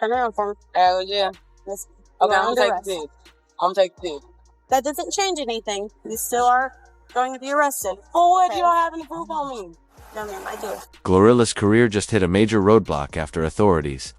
Yeah. Okay, I'm gonna take the pig. I'm gonna take the pig. That doesn't change anything. You still are going to be arrested. For what? You don't have any proof on me. No, ma'am, I do. GloRilla's career just hit a major roadblock after authorities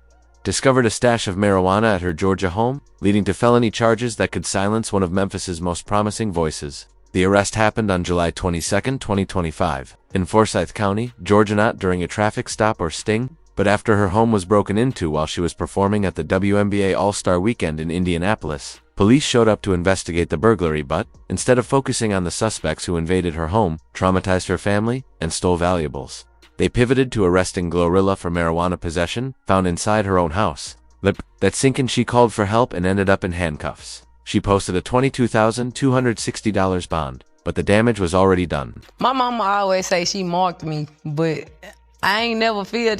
discovered a stash of marijuana at her Georgia home, leading to felony charges that could silence one of Memphis's most promising voices. The arrest happened on July 22, 2025, in Forsyth County, Georgia, not during a traffic stop or sting, but after her home was broken into while she was performing at the WNBA All-Star Weekend in Indianapolis. Police showed up to investigate the burglary but, instead of focusing on the suspects who invaded her home, traumatized her family, and stole valuables, they pivoted to arresting GloRilla for marijuana possession found inside her own house. That sinking, she called for help and ended up in handcuffs. She posted a $22,260 bond, but the damage was already done. My mama always say she marked me, but I ain't never feel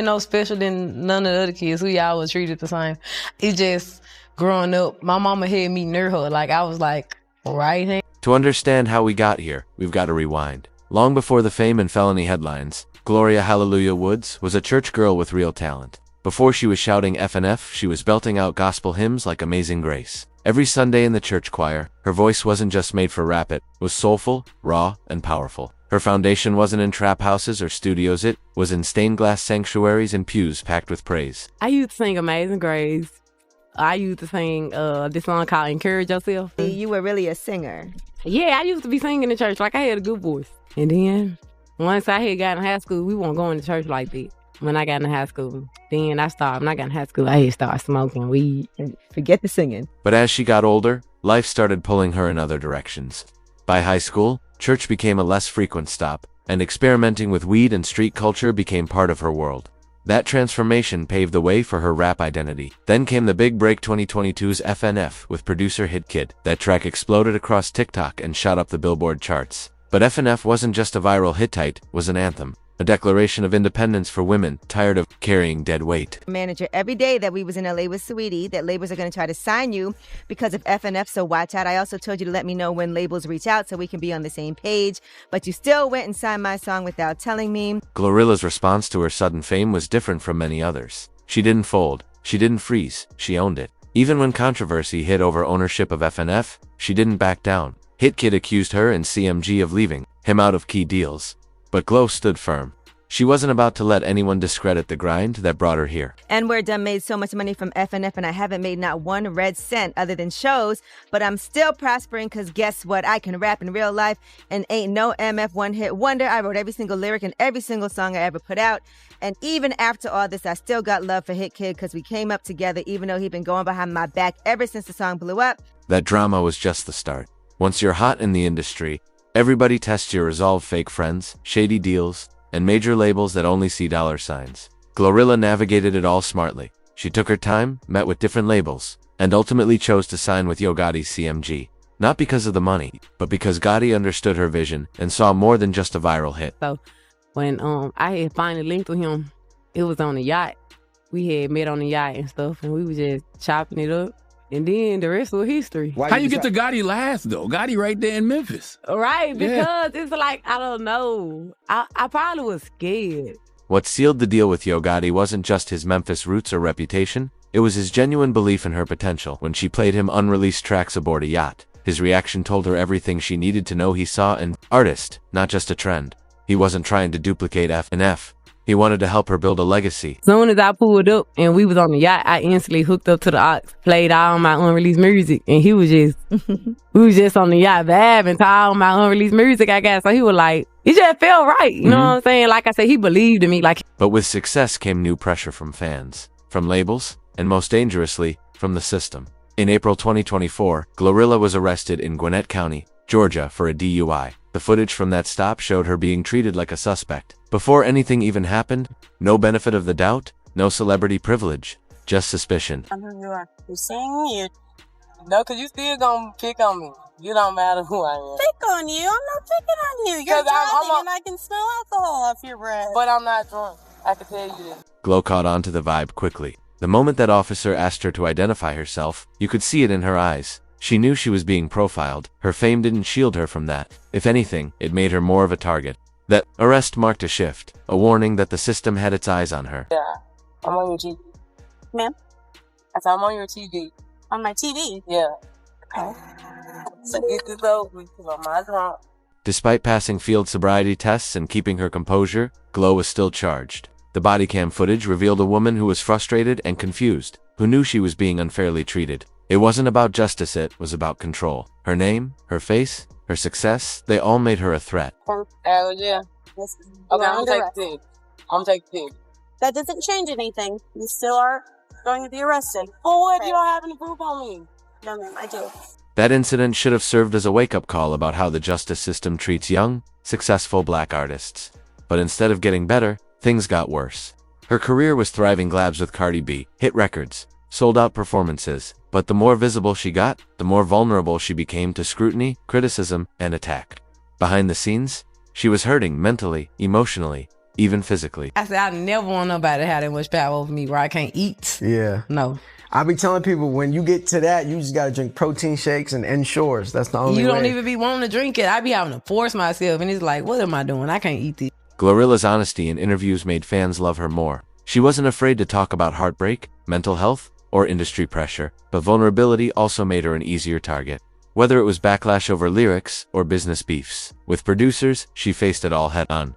no special than none of the other kids. We all was treated the same. It's just growing up, my mama had me near her. Like, I was like, right hand. To understand how we got here, we've got to rewind. Long before the fame and felony headlines, Gloria Hallelujah Woods was a church girl with real talent. Before she was shouting FNF, she was belting out gospel hymns like Amazing Grace. Every Sunday in the church choir, her voice wasn't just made for rap, it was soulful, raw, and powerful. Her foundation wasn't in trap houses or studios, it was in stained glass sanctuaries and pews packed with praise. I used to sing Amazing Grace. I used to sing this song called Encourage Yourself. You were really a singer. Yeah, I used to be singing in church. Like, I had a good voice. And then, once I had got in high school, we weren't going to church like that. When I got in high school, when I got in high school, I had started smoking weed. Forget the singing. But as she got older, life started pulling her in other directions. By high school, church became a less frequent stop, and experimenting with weed and street culture became part of her world. That transformation paved the way for her rap identity. Then came the big break, 2022's FNF with producer Hit Kid. That track exploded across TikTok and shot up the Billboard charts. But FNF wasn't just a viral Hittite, it was an anthem. A declaration of independence for women tired of carrying dead weight. Manager every day that we was in LA with Sweetie, that labels are going to try to sign you because of FNF, so watch out. I also told you to let me know when labels reach out so we can be on the same page, but you still went and signed my song without telling me. GloRilla's response to her sudden fame was different from many others. She didn't fold, she didn't freeze, she owned it. Even when controversy hit over ownership of FNF, she didn't back down. Hit Kid accused her and CMG of leaving him out of key deals. But Glo stood firm. She wasn't about to let anyone discredit the grind that brought her here. And we're done made so much money from FNF, and I haven't made not one red cent other than shows, but I'm still prospering because guess what? I can rap in real life and ain't no MF one-hit wonder. I wrote every single lyric and every single song I ever put out. And even after all this, I still got love for Hit Kid because we came up together even though he'd been going behind my back ever since the song blew up. That drama was just the start. Once you're hot in the industry, everybody tests your resolve. Fake friends, shady deals, and major labels that only see dollar signs. GloRilla navigated it all smartly. She took her time, met with different labels, and ultimately chose to sign with Yo Gotti's CMG. Not because of the money, but because Gotti understood her vision and saw more than just a viral hit. So when I had finally linked with him, it was on the yacht. We had met on the yacht and stuff, and we were just chopping it up. And then the rest was history. How you get to Gotti last, though? Gotti right there in Memphis. Right, because it's like, I don't know. I probably was scared. What sealed the deal with Yo Gotti wasn't just his Memphis roots or reputation, it was his genuine belief in her potential. When she played him unreleased tracks aboard a yacht, his reaction told her everything she needed to know. He saw an artist, not just a trend. He wasn't trying to duplicate FNF. He wanted to help her build a legacy. As soon as I pulled up and we was on the yacht, I instantly hooked up to the aux, played all my unreleased music, and he was just, we was just on the yacht vibing to all my unreleased music I got. So he was like, it just felt right. You know what I'm saying? Like I said, he believed in me. But with success came new pressure from fans, from labels, and most dangerously, from the system. In April 2024, GloRilla was arrested in Gwinnett County, Georgia for a DUI. The footage from that stop showed her being treated like a suspect. Before anything even happened, no benefit of the doubt, no celebrity privilege, just suspicion. I know you are. You sing you. No, because you still gonna pick on me. You don't matter who I am. Pick on you? I'm not picking on you. You're driving and I can smell alcohol off your breath. But I'm not drunk. I can tell you this. Glo caught on to the vibe quickly. The moment that officer asked her to identify herself, you could see it in her eyes. She knew she was being profiled. Her fame didn't shield her from that. If anything, it made her more of a target. That arrest marked a shift, a warning that the system had its eyes on her. Yeah, I'm on you. Ma'am? I said, I'm on your TV. On my TV? Yeah. Okay. So get this over with, because I'm not drunk. Despite passing field sobriety tests and keeping her composure, Glo was still charged. The body cam footage revealed a woman who was frustrated and confused, who knew she was being unfairly treated. It wasn't about justice, it was about control. Her name, her face, her success, they all made her a threat. Yeah. Okay, I'm gonna take the pig. I'm gonna take the pig. That doesn't change anything. You still are going to be arrested. For what? Okay. You don't have any proof on me. No, ma'am, I do. That incident should have served as a wake-up call about how the justice system treats young, successful black artists. But instead of getting better, things got worse. Her career was thriving, glabs with Cardi B, hit records, sold-out performances, but the more visible she got, the more vulnerable she became to scrutiny, criticism, and attack. Behind the scenes, she was hurting mentally, emotionally, even physically. I said, I never want nobody to have that much power over me where I can't eat. Yeah. No. I be telling people, when you get to that, you just gotta drink protein shakes and Ensures. That's the only way. You don't even be wanting to drink it. I be having to force myself, and it's like, what am I doing? I can't eat this. GloRilla's honesty in interviews made fans love her more. She wasn't afraid to talk about heartbreak, mental health, or industry pressure, but vulnerability also made her an easier target. Whether it was backlash over lyrics or business beefs with producers, she faced it all head-on.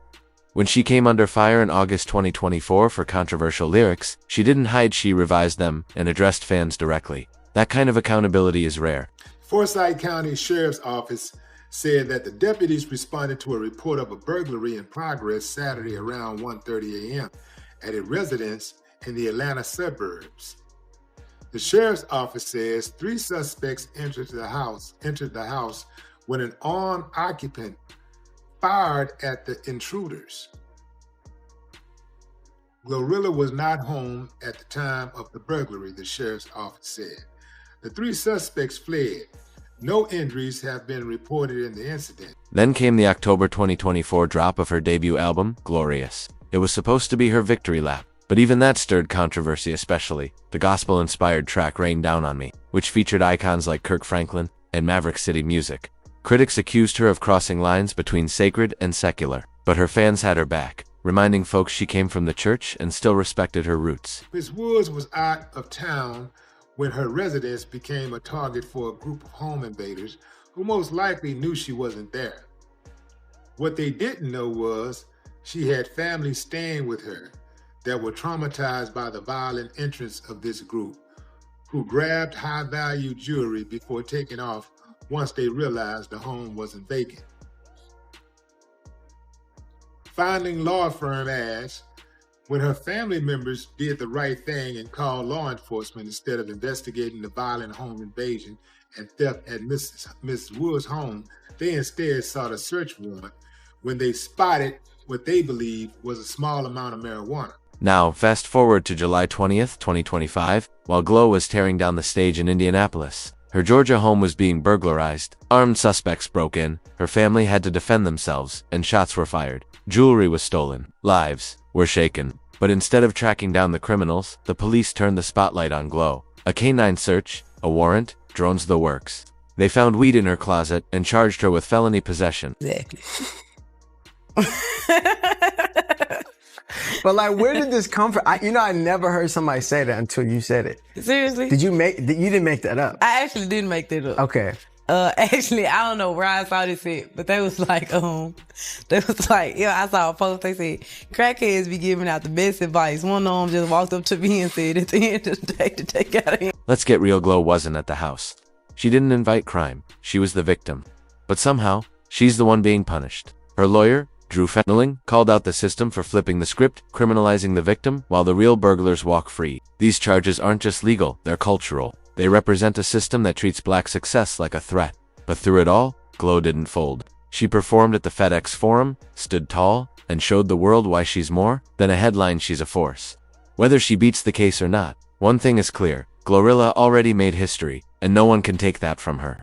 When she came under fire in August 2024 for controversial lyrics, she didn't hide, she revised them and addressed fans directly. That kind of accountability is rare. Forsyth County Sheriff's Office said that the deputies responded to a report of a burglary in progress Saturday around 1:30 a.m. at a residence in the Atlanta suburbs. The Sheriff's Office says 3 suspects entered the house when an armed occupant fired at the intruders. GloRilla was not home at the time of the burglary, the sheriff's office said. The 3 suspects fled. No injuries have been reported in the incident. Then came the October 2024 drop of her debut album, Glorious. It was supposed to be her victory lap, but even that stirred controversy, especially the gospel-inspired track Rain Down on Me, which featured icons like Kirk Franklin and Maverick City Music. Critics accused her of crossing lines between sacred and secular, but her fans had her back, reminding folks she came from the church and still respected her roots. Ms. Woods was out of town when her residence became a target for a group of home invaders who most likely knew she wasn't there. What they didn't know was she had family staying with her that were traumatized by the violent entrance of this group, who grabbed high-value jewelry before taking off once they realized the home wasn't vacant. Finding law firm asked when her family members did the right thing and called law enforcement instead of investigating the violent home invasion and theft at Ms. Wood's home. They instead sought a search warrant when they spotted what they believed was a small amount of marijuana. Now, fast forward to July 20th, 2025, while Glo was tearing down the stage in Indianapolis. Her Georgia home was being burglarized, armed suspects broke in, her family had to defend themselves, and shots were fired. Jewelry was stolen, lives were shaken. But instead of tracking down the criminals, the police turned the spotlight on Glo. A canine search, a warrant, drones, the works. They found weed in her closet and charged her with felony possession. Exactly. But like, where did this come from? I never heard somebody say that until you said it. Seriously? You didn't make that up? I actually didn't make that up. Okay. Actually, I don't know where I saw this at, but they was like, I saw a post, they said, crackheads be giving out the best advice. One of them just walked up to me and said, at the end of the day, to take out him. Let's get real, Glo wasn't at the house. She didn't invite crime. She was the victim. But somehow, she's the one being punished. Her lawyer, Drew Fenneling, called out the system for flipping the script, criminalizing the victim, while the real burglars walk free. These charges aren't just legal, they're cultural. They represent a system that treats black success like a threat. But through it all, Glo didn't fold. She performed at the FedEx Forum, stood tall, and showed the world why she's more than a headline, she's a force. Whether she beats the case or not, one thing is clear, GloRilla already made history, and no one can take that from her.